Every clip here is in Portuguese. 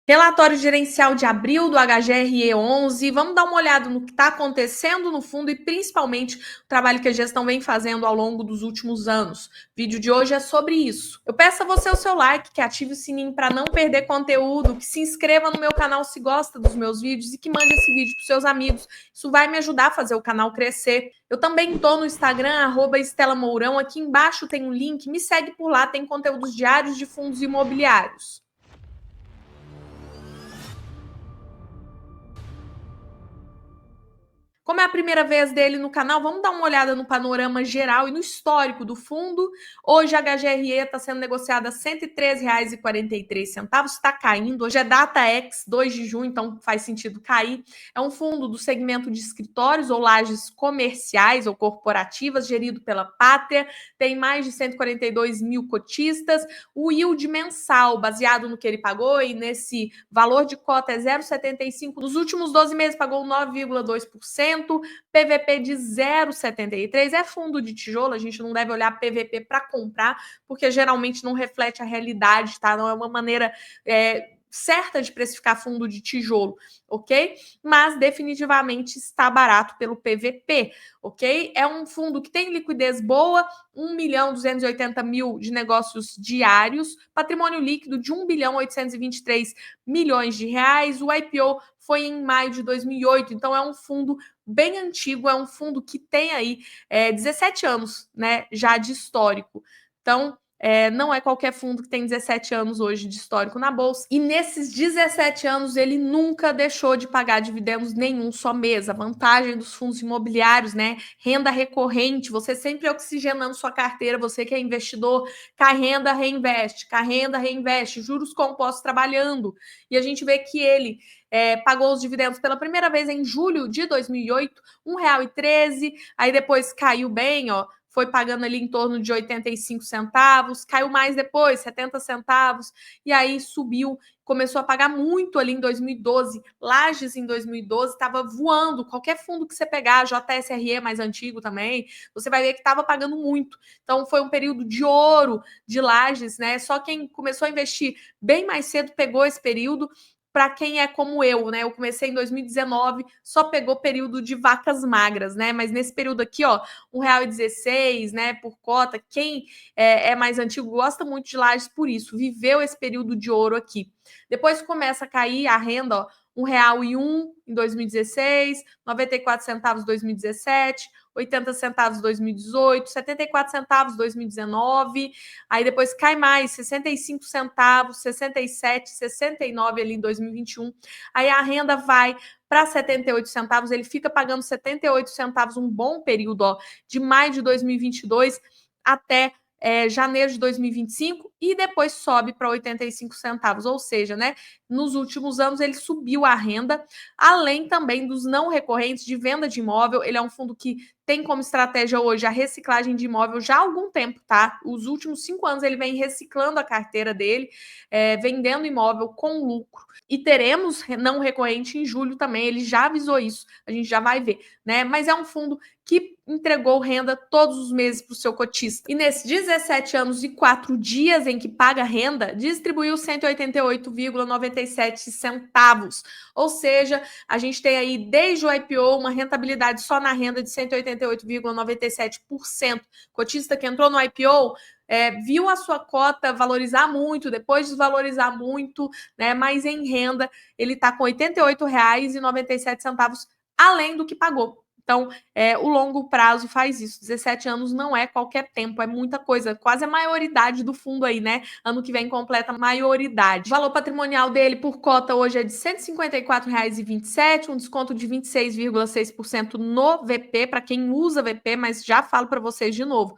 Relatório gerencial de abril do HGRE11. Vamos dar uma olhada no que está acontecendo no fundo e principalmente o trabalho que a gestão vem fazendo ao longo dos últimos anos. O vídeo de hoje é sobre isso. Eu peço a você o seu like, que ative o sininho para não perder conteúdo, que se inscreva no meu canal se gosta dos meus vídeos e que mande esse vídeo para os seus amigos. Isso vai me ajudar a fazer o canal crescer. Eu também estou no Instagram, @EstelaMourão. Aqui embaixo tem um link, me segue por lá, tem conteúdos diários de fundos imobiliários. Como é a primeira vez dele no canal, vamos dar uma olhada no panorama geral e no histórico do fundo. Hoje a HGRE está sendo negociada a R$ 103,43, está caindo. Hoje é data X, 2 de junho, então faz sentido cair. É um fundo do segmento de escritórios ou lajes comerciais ou corporativas, gerido pela Pátria. Tem mais de 142 mil cotistas. O yield mensal, baseado no que ele pagou e nesse valor de cota, é 0,75. Nos últimos 12 meses pagou 9,2%. PVP de 0,73. É fundo de tijolo, a gente não deve olhar PVP para comprar, porque geralmente não reflete a realidade, tá? Não é uma maneira certa de precificar fundo de tijolo, ok? Mas definitivamente está barato pelo PVP, ok? É um fundo que tem liquidez boa, 1.280.000 de negócios diários, patrimônio líquido de 1.823 milhões de reais. O IPO foi em maio de 2008, então é um fundo bem antigo, é um fundo que tem aí 17 anos, né, já de histórico. Então, não é qualquer fundo que tem 17 anos hoje de histórico na bolsa. E nesses 17 anos, ele nunca deixou de pagar dividendos nenhum só mês. A vantagem dos fundos imobiliários, né? Renda recorrente, você sempre oxigenando sua carteira, você que é investidor, cai renda, reinveste, juros compostos trabalhando. E a gente vê que ele pagou os dividendos pela primeira vez em julho de 2008, R$ 1,13, aí depois caiu bem, ó, foi pagando ali em torno de 85 centavos, caiu mais depois, 70 centavos, e aí subiu, começou a pagar muito ali em 2012. Lages em 2012 estava voando, qualquer fundo que você pegar, JSRE mais antigo também, você vai ver que estava pagando muito. Então foi um período de ouro de Lages, né? Só quem começou a investir bem mais cedo pegou esse período. Para quem é como eu, né? Eu comecei em 2019, só pegou período de vacas magras, né? Mas nesse período aqui, ó, R$1,16, né? Por cota. Quem é mais antigo gosta muito de Lages por isso, viveu esse período de ouro aqui. Depois começa a cair a renda, ó, R$1,01 em 2016, 94 centavos em 2017, 80 centavos em 2018, 74 centavos em 2019, aí depois cai mais, 65 centavos, 67, 69 ali em 2021. Aí a renda vai para 78 centavos, ele fica pagando 78 centavos um bom período, ó, de maio de 2022 até janeiro de 2025 e depois sobe para 85 centavos, ou seja, né, nos últimos anos ele subiu a renda, além também dos não recorrentes de venda de imóvel. Ele é um fundo que tem como estratégia hoje a reciclagem de imóvel já há algum tempo, tá? Os últimos 5 anos ele vem reciclando a carteira dele, vendendo imóvel com lucro. E teremos não recorrente em julho também, ele já avisou isso, a gente já vai ver, né? Mas é um fundo que entregou renda todos os meses para o seu cotista. E nesses 17 anos e 4 dias em que paga renda, distribuiu 188,97 centavos. Ou seja, a gente tem aí desde o IPO uma rentabilidade só na renda de 188,97%. Cotista que entrou no IPO viu a sua cota valorizar muito, depois desvalorizar muito, né? Mas em renda ele está com R$ 88,97 além do que pagou. Então, o longo prazo faz isso. 17 anos não é qualquer tempo, é muita coisa. Quase a maioridade do fundo aí, né? Ano que vem completa a maioridade. O valor patrimonial dele por cota hoje é de R$ 154,27, um desconto de 26,6% no VP, para quem usa VP, mas já falo para vocês de novo.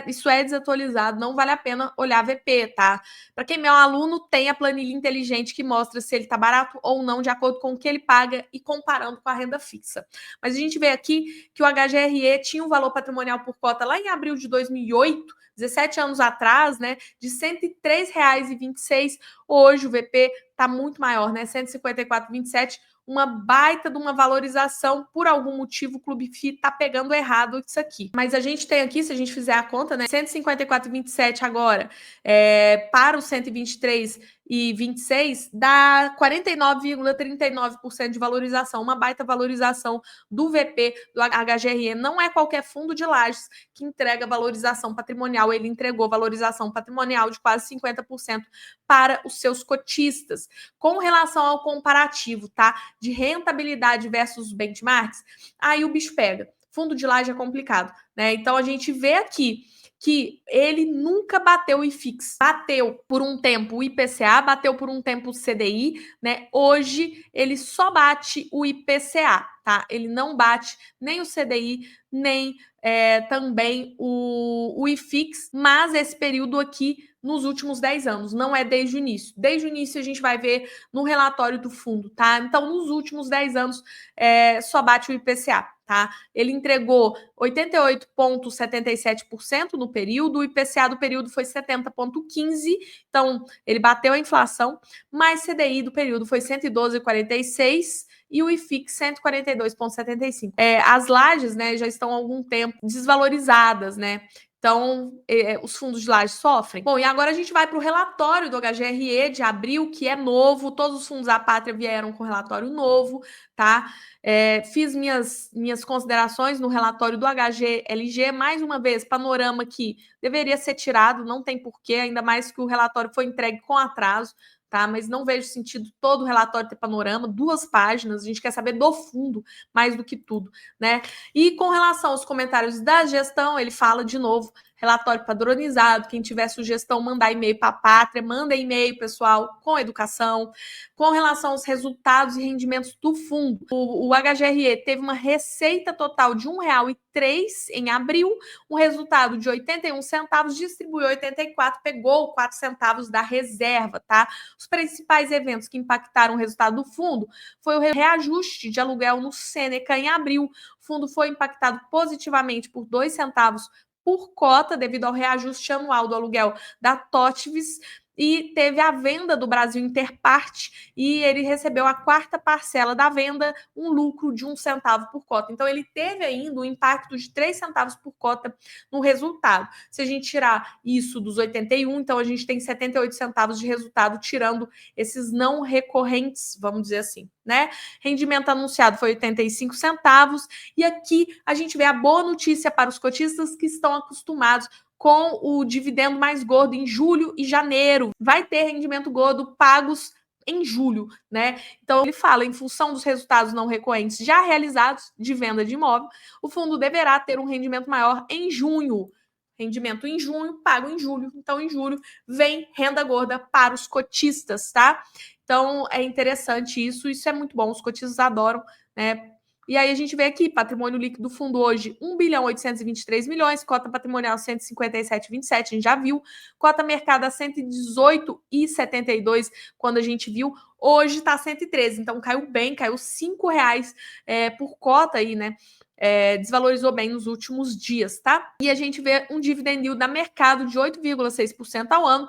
Isso é desatualizado, não vale a pena olhar VP, tá? Para quem é meu aluno, tem a planilha inteligente que mostra se ele está barato ou não, de acordo com o que ele paga e comparando com a renda fixa. Mas a gente vê aqui que o HGRE tinha um valor patrimonial por cota lá em abril de 2008, 17 anos atrás, né, de R$ 103,26. Hoje o VP está muito maior, né, 154,27. Uma baita de uma valorização. Por algum motivo o Clube FI tá pegando errado isso aqui. Mas a gente tem aqui, se a gente fizer a conta, né, 154,27 agora para o 123 2026 dá 49,39% de valorização, uma baita valorização do VP do HGRE. Não é qualquer fundo de lajes que entrega valorização patrimonial, ele entregou valorização patrimonial de quase 50% para os seus cotistas. Com relação ao comparativo, tá? De rentabilidade versus benchmarks, aí o bicho pega. Fundo de laje é complicado, né? Então a gente vê aqui que ele nunca bateu o IFIX. Bateu por um tempo o IPCA, bateu por um tempo o CDI, né? Hoje ele só bate o IPCA, tá? Ele não bate nem o CDI, nem também o IFIX, mas esse período aqui nos últimos 10 anos, não é desde o início. Desde o início a gente vai ver no relatório do fundo, tá? Então, nos últimos 10 anos, só bate o IPCA, tá? Ele entregou 88,77% no período, o IPCA do período foi 70,15%, então ele bateu a inflação, mas CDI do período foi 112,46%, e o IFIX 142,75. As lajes, né, já estão há algum tempo desvalorizadas, né? Então, os fundos de laje sofrem. Bom, e agora a gente vai para o relatório do HGRE de abril, que é novo. Todos os fundos da pátria vieram com relatório novo, tá? Fiz minhas considerações no relatório do HGLG. Mais uma vez, panorama que deveria ser tirado, não tem porquê, ainda mais que o relatório foi entregue com atraso. Tá? Mas não vejo sentido todo o relatório ter panorama, 2 páginas, a gente quer saber do fundo mais do que tudo, né? E com relação aos comentários da gestão, ele fala de novo, relatório padronizado, quem tiver sugestão, mandar e-mail para a Pátria, manda e-mail, pessoal, com educação. Com relação aos resultados e rendimentos do fundo, o HGRE teve uma receita total de R$ 1,03 em abril, um resultado de 81 centavos, distribuiu 84, pegou 4 centavos da reserva, tá? Os principais eventos que impactaram o resultado do fundo foi o reajuste de aluguel no Sêneca em abril. O fundo foi impactado positivamente por 2 centavos por cota, devido ao reajuste anual do aluguel da TOTVS, e teve a venda do Brasil Interparte, e ele recebeu a 4ª parcela da venda, um lucro de 1 centavo por cota. Então, ele teve ainda um impacto de 3 centavos por cota no resultado. Se a gente tirar isso dos 81, então a gente tem 78 centavos de resultado, tirando esses não recorrentes, vamos dizer assim, né? Rendimento anunciado foi 85 centavos, e aqui a gente vê a boa notícia para os cotistas que estão acostumados com o dividendo mais gordo em julho e janeiro. Vai ter rendimento gordo pagos em julho, né? Então ele fala, em função dos resultados não recorrentes já realizados de venda de imóvel, o fundo deverá ter um rendimento maior em junho. Rendimento em junho, pago em julho. Então, em julho, vem renda gorda para os cotistas, tá? Então, é interessante isso é muito bom, os cotistas adoram, né? E aí a gente vê aqui, patrimônio líquido do fundo hoje, 1.823 bilhões, cota patrimonial 157,27, a gente já viu, cota mercado a 118,72, quando a gente viu, hoje está 113, então caiu bem, caiu R$5 por cota aí, né? Desvalorizou bem nos últimos dias, tá? E a gente vê um dividend yield da mercado de 8,6% ao ano,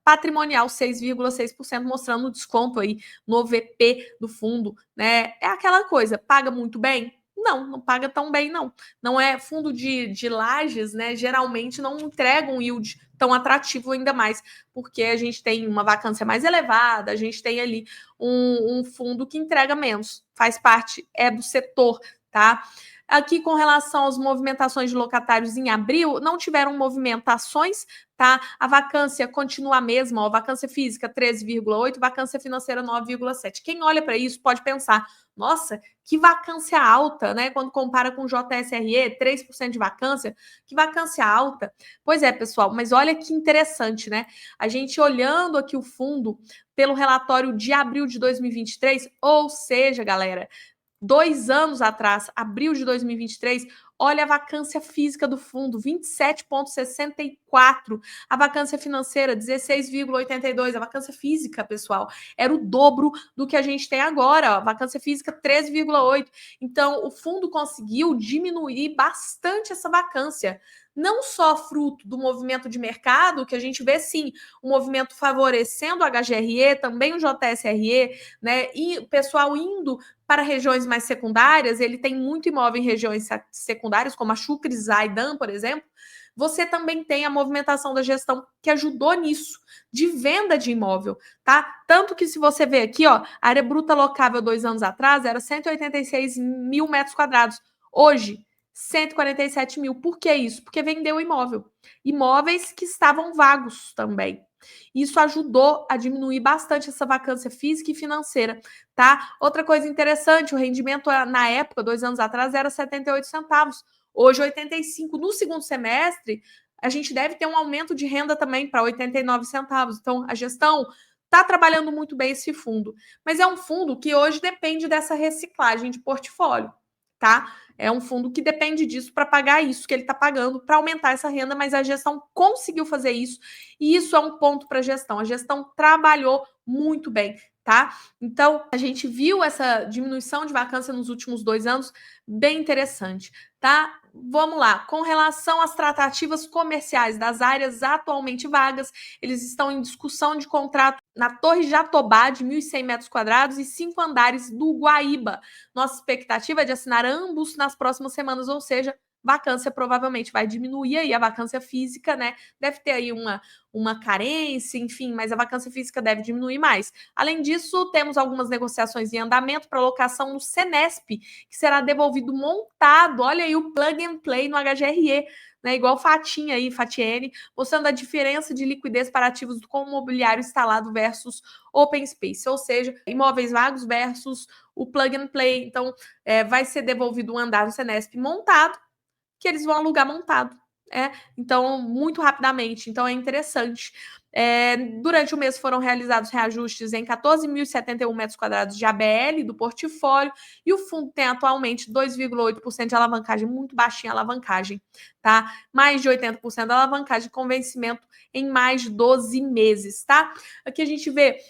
patrimonial 6,6%, mostrando o desconto aí no VP do fundo, né? É aquela coisa, paga muito bem? Não paga tão bem, não. Não é fundo de lajes, né? Geralmente não entrega um yield tão atrativo, ainda mais porque a gente tem uma vacância mais elevada, a gente tem ali um fundo que entrega menos, faz parte, do setor, tá? Aqui, com relação às movimentações de locatários em abril, não tiveram movimentações, tá? A vacância continua a mesma, ó, vacância física 13,8, vacância financeira 9,7. Quem olha para isso pode pensar, nossa, que vacância alta, né? Quando compara com o JSRE, 3% de vacância, que vacância alta. Pois é, pessoal, mas olha que interessante, né? A gente olhando aqui o fundo pelo relatório de abril de 2023, ou seja, galera, 2 anos atrás, abril de 2023, olha a vacância física do fundo, 27,64. A vacância financeira, 16,82. A vacância física, pessoal, era o dobro do que a gente tem agora. Ó. A vacância física, 13,8. Então, o fundo conseguiu diminuir bastante essa vacância. Não só fruto do movimento de mercado, que a gente vê, sim, o movimento favorecendo o HGRE, também o JSRE, né? E o pessoal indo para regiões mais secundárias, ele tem muito imóvel em regiões secundárias, como a Chucre, Zaidan, por exemplo, você também tem a movimentação da gestão que ajudou nisso, de venda de imóvel, tá? Tanto que se você ver aqui, ó, a área bruta locável 2 anos atrás era 186 mil metros quadrados. Hoje, 147 mil. Por que isso? Porque vendeu o imóvel. Imóveis que estavam vagos também. Isso ajudou a diminuir bastante essa vacância física e financeira, tá? Outra coisa interessante, o rendimento na época, 2 anos atrás, era 78 centavos. Hoje, 85. No segundo semestre, a gente deve ter um aumento de renda também para 89 centavos. Então, a gestão está trabalhando muito bem esse fundo. Mas é um fundo que hoje depende dessa reciclagem de portfólio, tá? É um fundo que depende disso para pagar isso que ele está pagando, para aumentar essa renda, mas a gestão conseguiu fazer isso, e isso é um ponto para a gestão. A gestão trabalhou muito bem, tá? Então, a gente viu essa diminuição de vacância nos últimos 2 anos, bem interessante, tá? Vamos lá. Com relação às tratativas comerciais das áreas atualmente vagas, eles estão em discussão de contrato na Torre Jatobá, de 1.100 metros quadrados e 5 andares do Guaíba. Nossa expectativa é de assinar ambos nas próximas semanas, ou seja, vacância provavelmente vai diminuir aí, a vacância física, né? Deve ter aí uma carência, enfim, mas a vacância física deve diminuir mais. Além disso, temos algumas negociações em andamento para locação no Senesp, que será devolvido montado. Olha aí o plug and play no HGRE, né? Igual Fatinha aí, Fatiene, mostrando a diferença de liquidez para ativos com mobiliário instalado versus open space, ou seja, imóveis vagos versus o plug and play. Então, vai ser devolvido um andar no Senesp montado, que eles vão alugar montado. Então, muito rapidamente. Então, é interessante. Durante o mês foram realizados reajustes em 14.071 metros quadrados de ABL do portfólio, e o fundo tem atualmente 2,8% de alavancagem, muito baixinha a alavancagem, tá? Mais de 80% da alavancagem com vencimento em mais de 12 meses, tá? Aqui a gente vê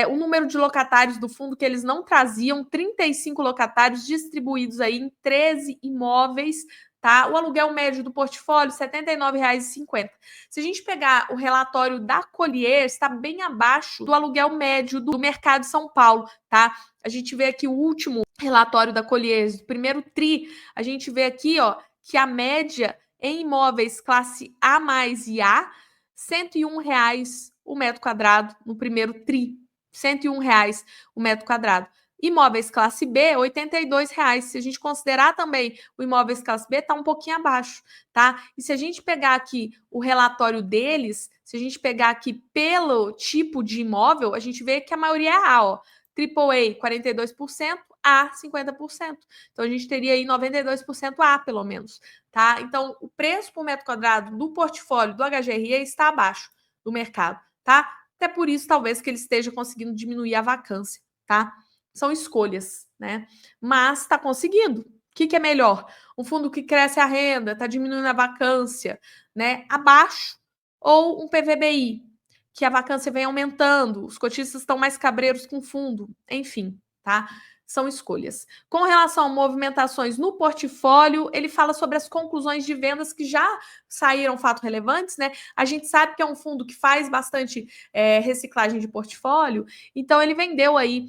o número de locatários do fundo que eles não traziam, 35 locatários distribuídos aí em 13 imóveis, tá? O aluguel médio do portfólio, R$ 79,50. Se a gente pegar o relatório da Colliers, está bem abaixo do aluguel médio do mercado de São Paulo, tá? A gente vê aqui o último relatório da Colliers, do primeiro TRI, a gente vê aqui, ó, que a média em imóveis classe A mais e A, R$ 101,00 o metro quadrado no primeiro TRI. R$ 101,00 o metro quadrado. Imóveis classe B, R$ 82,00. Se a gente considerar também o imóveis classe B, está um pouquinho abaixo, tá? E se a gente pegar aqui o relatório deles, se a gente pegar aqui pelo tipo de imóvel, a gente vê que a maioria é A, ó. AAA, 42%, A, 50%. Então, a gente teria aí 92% A, pelo menos, tá? Então, o preço por metro quadrado do portfólio do HGRE está abaixo do mercado, tá? Até por isso, talvez, que ele esteja conseguindo diminuir a vacância, tá? São escolhas, né? Mas está conseguindo. O que é melhor? Um fundo que cresce a renda, está diminuindo a vacância, né? Abaixo, ou um PVBI, que a vacância vem aumentando, os cotistas estão mais cabreiros com o fundo, enfim, tá? São escolhas. Com relação a movimentações no portfólio, ele fala sobre as conclusões de vendas que já saíram fatos relevantes, né? A gente sabe que é um fundo que faz bastante reciclagem de portfólio, então ele vendeu aí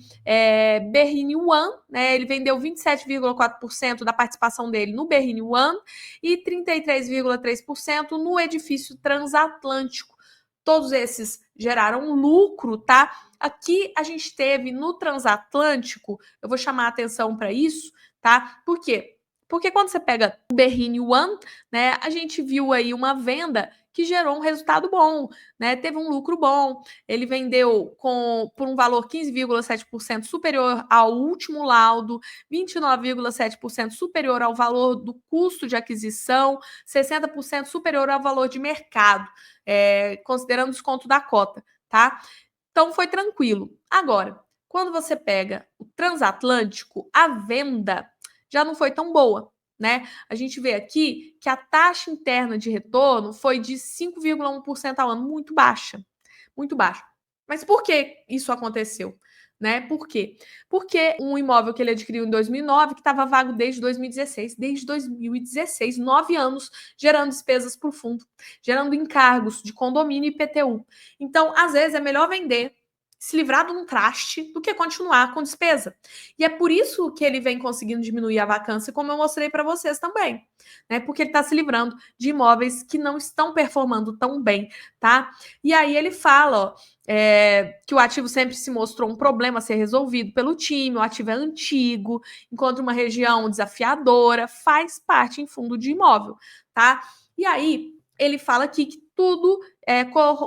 Berrine One, né? Ele vendeu 27,4% da participação dele no Berrine One e 33,3% no edifício transatlântico. Todos esses geraram lucro, tá? Aqui a gente teve no transatlântico, eu vou chamar a atenção para isso, tá? Por quê? Porque quando você pega o Berrine One, né, a gente viu aí uma venda que gerou um resultado bom, né? Teve um lucro bom. Ele vendeu por um valor 15,7% superior ao último laudo, 29,7% superior ao valor do custo de aquisição, 60% superior ao valor de mercado, considerando o desconto da cota, tá? Então foi tranquilo. Agora, quando você pega o transatlântico, a venda já não foi tão boa, né? A gente vê aqui que a taxa interna de retorno foi de 5,1% ao ano, muito baixa, muito baixa. Mas por que isso aconteceu? Né? Por quê? Porque um imóvel que ele adquiriu em 2009, que estava vago desde 2016, 9 anos, gerando despesas para o fundo, gerando encargos de condomínio e IPTU. Então, às vezes, é melhor vender se livrar de um traste do que continuar com despesa. E é por isso que ele vem conseguindo diminuir a vacância, como eu mostrei para vocês também, né? Porque ele está se livrando de imóveis que não estão performando tão bem, tá? E aí ele fala, ó, que o ativo sempre se mostrou um problema a ser resolvido pelo time, o ativo é antigo, encontra uma região desafiadora, faz parte em fundo de imóvel, tá? E aí ele fala aqui que tudo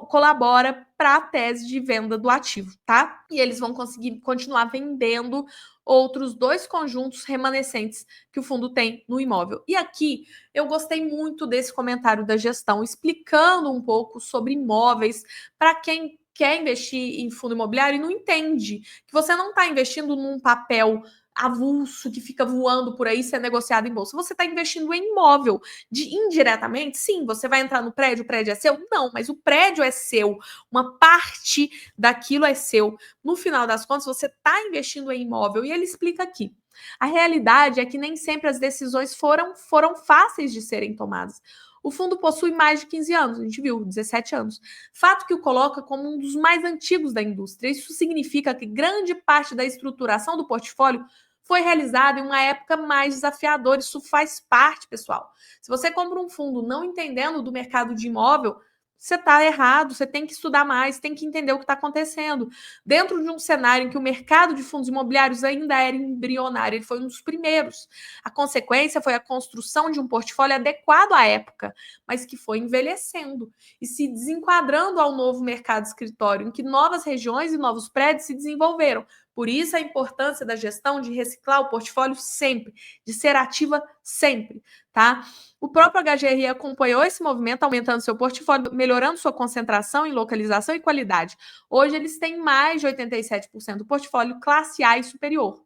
colabora para a tese de venda do ativo, tá? E eles vão conseguir continuar vendendo outros 2 conjuntos remanescentes que o fundo tem no imóvel. E aqui eu gostei muito desse comentário da gestão, explicando um pouco sobre imóveis para quem quer investir em fundo imobiliário e não entende que você não está investindo num papel avulso que fica voando por aí ser negociado em bolsa. Você está investindo em imóvel. Indiretamente, sim, você vai entrar no prédio, o prédio é seu? Não, mas o prédio é seu. Uma parte daquilo é seu. No final das contas, você está investindo em imóvel. E ele explica aqui. A realidade é que nem sempre as decisões foram fáceis de serem tomadas. O fundo possui mais de 15 anos, a gente viu, 17 anos. Fato que o coloca como um dos mais antigos da indústria. Isso significa que grande parte da estruturação do portfólio foi realizada em uma época mais desafiadora. Isso faz parte, pessoal. Se você compra um fundo não entendendo do mercado de imóvel, você está errado, você tem que estudar mais, tem que entender o que está acontecendo. Dentro de um cenário em que o mercado de fundos imobiliários ainda era embrionário, ele foi um dos primeiros. A consequência foi a construção de um portfólio adequado à época, mas que foi envelhecendo e se desenquadrando ao novo mercado escritório, em que novas regiões e novos prédios se desenvolveram. Por isso a importância da gestão de reciclar o portfólio sempre, de ser ativa sempre, tá? O próprio HGRI acompanhou esse movimento, aumentando seu portfólio, melhorando sua concentração em localização e qualidade. Hoje eles têm mais de 87% do portfólio classe A e superior.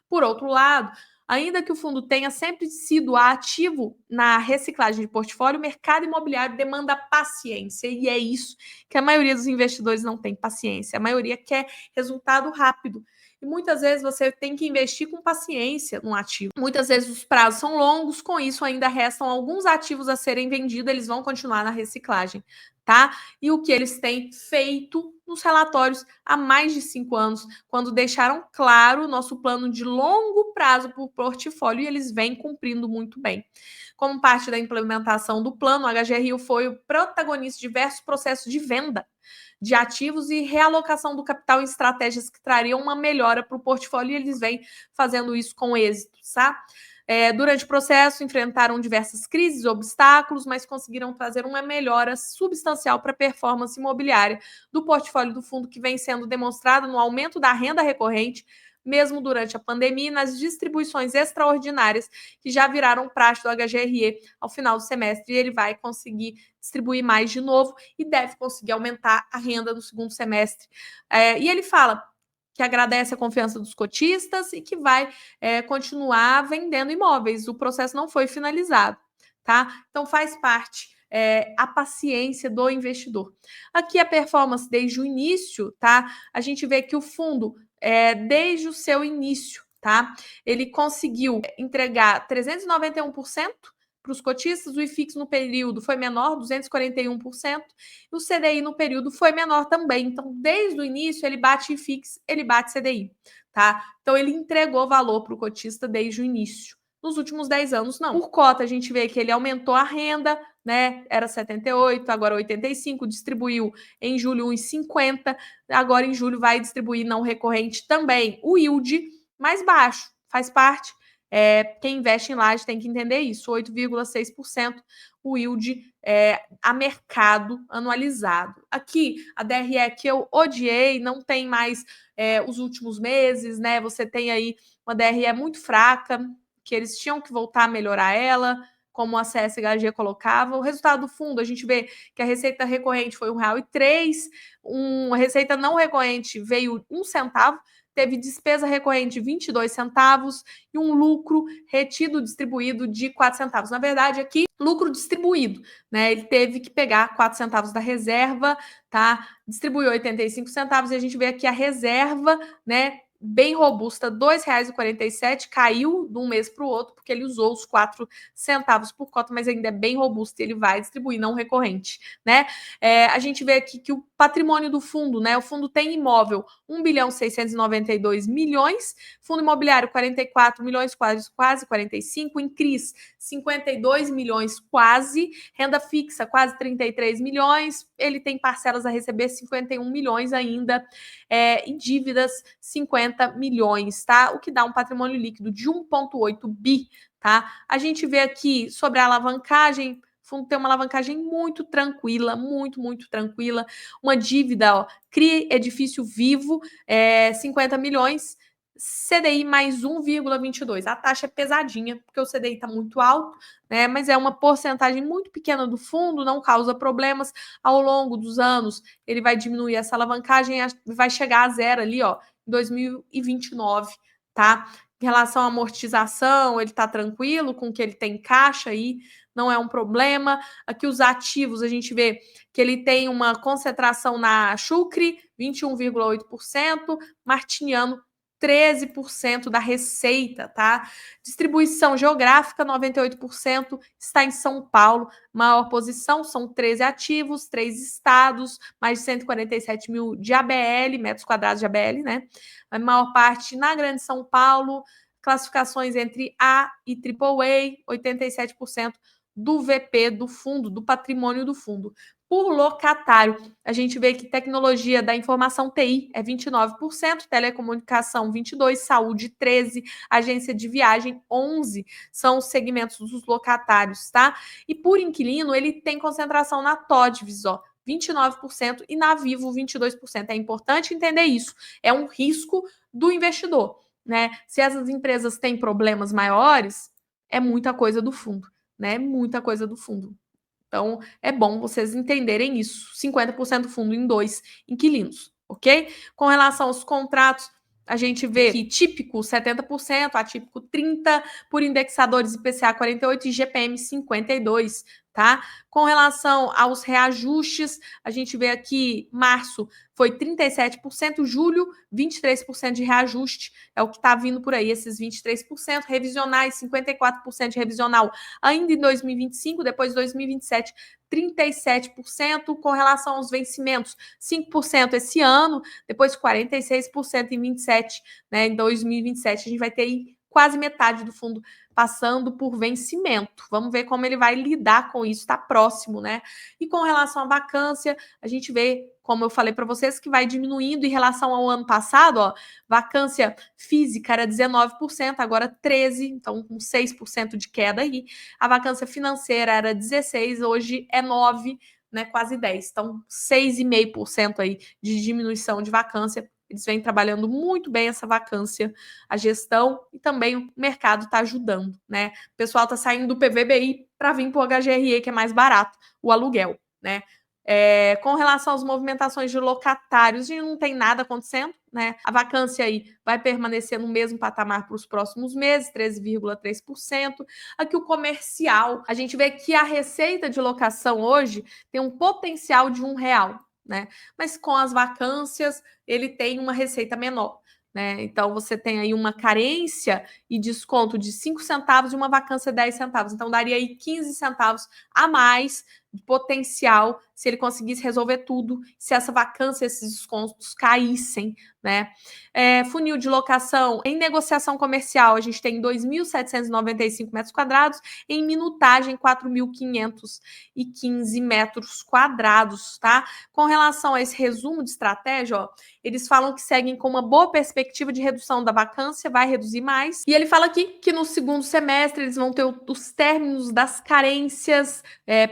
Por outro lado, ainda que o fundo tenha sempre sido ativo na reciclagem de portfólio, o mercado imobiliário demanda paciência, e é isso que a maioria dos investidores não tem paciência. A maioria quer resultado rápido. E muitas vezes você tem que investir com paciência no ativo. Muitas vezes os prazos são longos, com isso ainda restam alguns ativos a serem vendidos, eles vão continuar na reciclagem, tá? E o que eles têm feito nos relatórios há mais de 5 anos, quando deixaram claro o nosso plano de longo prazo para o portfólio, e eles vêm cumprindo muito bem. Como parte da implementação do plano, o HGRI foi o protagonista de diversos processos de venda de ativos e realocação do capital em estratégias que trariam uma melhora para o portfólio, e eles vêm fazendo isso com êxito, tá? Durante o processo, enfrentaram diversas crises, obstáculos, mas conseguiram trazer uma melhora substancial para a performance imobiliária do portfólio do fundo, que vem sendo demonstrado no aumento da renda recorrente, mesmo durante a pandemia, e nas distribuições extraordinárias que já viraram praxe do HGRE ao final do semestre, e ele vai conseguir distribuir mais de novo e deve conseguir aumentar a renda no segundo semestre. E ele fala que agradece a confiança dos cotistas e que vai continuar vendendo imóveis. O processo não foi finalizado, tá? Então faz parte a paciência do investidor. Aqui a performance desde o início, tá? A gente vê que o fundo, desde o seu início, tá? Ele conseguiu entregar 391% para os cotistas, o IFIX no período foi menor, 241%, e o CDI no período foi menor também. Então, desde o início, ele bate IFIX, ele bate CDI, tá? Então, ele entregou valor para o cotista desde o início. Nos últimos 10 anos, não. Por cota, a gente vê que ele aumentou a renda, né? Era 78, agora 85, distribuiu em julho 1,50, agora em julho vai distribuir não recorrente também. O yield mais baixo, faz parte. Quem investe em laje tem que entender isso, 8,6% o yield a mercado anualizado. Aqui, a DRE que eu odiei, não tem mais os últimos meses, né? Você tem aí uma DRE muito fraca, que eles tinham que voltar a melhorar ela, como a CSHG colocava. O resultado do fundo, a gente vê que a receita recorrente foi R$1,03, a receita não recorrente veio 1 centavo, teve despesa recorrente de 22 centavos e um lucro retido distribuído de 4 centavos. Na verdade, aqui, lucro distribuído, né? Ele teve que pegar 4 centavos da reserva, tá? Distribuiu 85 centavos e a gente vê aqui a reserva, né? bem robusta, R$ 2,47, caiu de um mês para o outro, porque ele usou os 4 centavos por cota, mas ainda é bem robusto e ele vai distribuir, não recorrente, né? A gente vê aqui que o patrimônio do fundo, né? O fundo tem imóvel 1.692 bilhões, fundo imobiliário 44 milhões, quase 45, em CRIs 52 milhões quase, renda fixa quase 33 milhões, ele tem parcelas a receber 51 milhões ainda, em dívidas 50 milhões, tá? O que dá um patrimônio líquido de 1,8 bi, tá? A gente vê aqui sobre a alavancagem, o fundo tem uma alavancagem muito tranquila, muito tranquila, uma dívida, ó, CRI Edifício Vivo, 50 milhões, CDI mais 1,22. A taxa é pesadinha, porque o CDI está muito alto, né? Mas é uma porcentagem muito pequena do fundo, não causa problemas. Ao longo dos anos, ele vai diminuir essa alavancagem, vai chegar a zero ali, ó, em 2029, tá? Em relação à amortização, ele está tranquilo com que ele tem caixa aí, não é um problema. Aqui os ativos, a gente vê que ele tem uma concentração na Chucre, 21,8%, Martiniano, 13% da receita, tá? Distribuição geográfica, 98%, está em São Paulo. Maior posição, são 13 ativos, 3 estados, mais de 147 mil de ABL, metros quadrados de ABL, né? A maior parte na Grande São Paulo, classificações entre A e AAA, 87% do VP do fundo, do patrimônio do fundo. Por locatário, a gente vê que tecnologia da informação TI é 29%, telecomunicação 22%, saúde 13%, agência de viagem 11%, são os segmentos dos locatários, tá? E por inquilino, ele tem concentração na Todvis, ó, 29% e na Vivo 22%. É importante entender isso. É um risco do investidor, né? Se essas empresas têm problemas maiores, é muita coisa do fundo, né? Muita coisa do fundo. Então, é bom vocês entenderem isso. 50% do fundo em 2 inquilinos, ok? Com relação aos contratos, a gente vê que típico 70%, atípico 30%, por indexadores IPCA 48% e GPM 52%, tá? Com relação aos reajustes, a gente vê aqui março foi 37%, julho 23% de reajuste, é o que está vindo por aí, esses 23%, revisionais 54% de revisional ainda em 2025, depois de 2027 37%, com relação aos vencimentos 5% esse ano, depois 46% em 27, né? Em 2027 a gente vai ter aí quase metade do fundo passando por vencimento. Vamos ver como ele vai lidar com isso, está próximo, né? E com relação à vacância, a gente vê, como eu falei para vocês, que vai diminuindo em relação ao ano passado, ó, vacância física era 19%, agora 13%, então com 6% de queda aí. A vacância financeira era 16%, hoje é 9%, né, quase 10%. Então, 6,5% aí de diminuição de vacância. Eles vêm trabalhando muito bem essa vacância, a gestão e também o mercado está ajudando, né? O pessoal está saindo do PVBI para vir para o HGRE, que é mais barato, o aluguel, né? Com relação às movimentações de locatários, a gente não tem nada acontecendo, né? A vacância aí vai permanecer no mesmo patamar para os próximos meses, 13,3%. Aqui o comercial, a gente vê que a receita de locação hoje tem um potencial de R$ 1, né? Mas com as vacâncias, ele tem uma receita menor, né? Então você tem aí uma carência e desconto de 5 centavos e uma vacância de 10 centavos. Então daria aí 15 centavos a mais de potencial se ele conseguisse resolver tudo, se essa vacância, esses descontos caíssem, né? Funil de locação em negociação comercial, a gente tem 2.795 metros quadrados, em minutagem 4.515 metros quadrados, tá? Com relação a esse resumo de estratégia, ó, eles falam que seguem com uma boa perspectiva de redução da vacância, vai reduzir mais. E ele fala aqui que no segundo semestre eles vão ter os términos das carências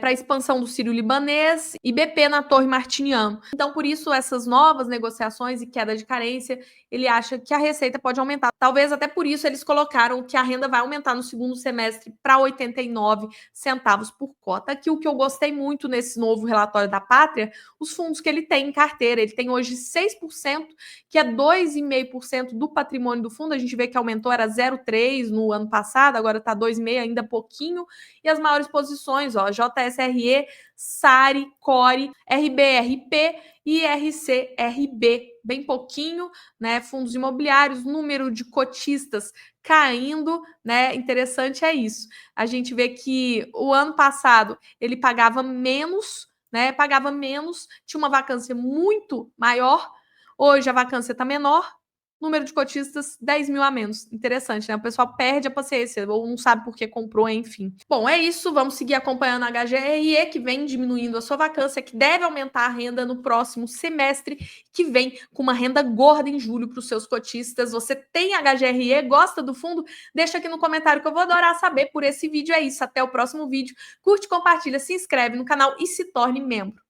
para a expansão do Sírio-Libanês e BP na Torre Martiniano. Então, por isso, essas novas negociações e queda de carência, ele acha que a receita pode aumentar. Talvez até por isso eles colocaram que a renda vai aumentar no segundo semestre para 89 centavos por cota. Aqui o que eu gostei muito nesse novo relatório da Pátria, os fundos que ele tem em carteira. Ele tem hoje 6%, que é 2,5% do patrimônio do fundo. A gente vê que aumentou, era 0,3% no ano passado, agora está 2,5%, ainda pouquinho. E as maiores posições, ó, JSRE SARI, CORE, RBRP e RCRB. Bem pouquinho, né? Fundos imobiliários, número de cotistas caindo, né? Interessante é isso. A gente vê que o ano passado ele pagava menos, né? Pagava menos, tinha uma vacância muito maior. Hoje a vacância está menor, número de cotistas 10 mil a menos. Interessante, né? O pessoal perde a paciência ou não sabe por que comprou, enfim. Bom, é isso. Vamos seguir acompanhando a HGRE, que vem diminuindo a sua vacância, que deve aumentar a renda no próximo semestre, que vem com uma renda gorda em julho para os seus cotistas. Você tem HGRE, gosta do fundo? Deixa aqui no comentário que eu vou adorar saber. Por esse vídeo é isso. Até o próximo vídeo. Curte, compartilha, se inscreve no canal e se torne membro.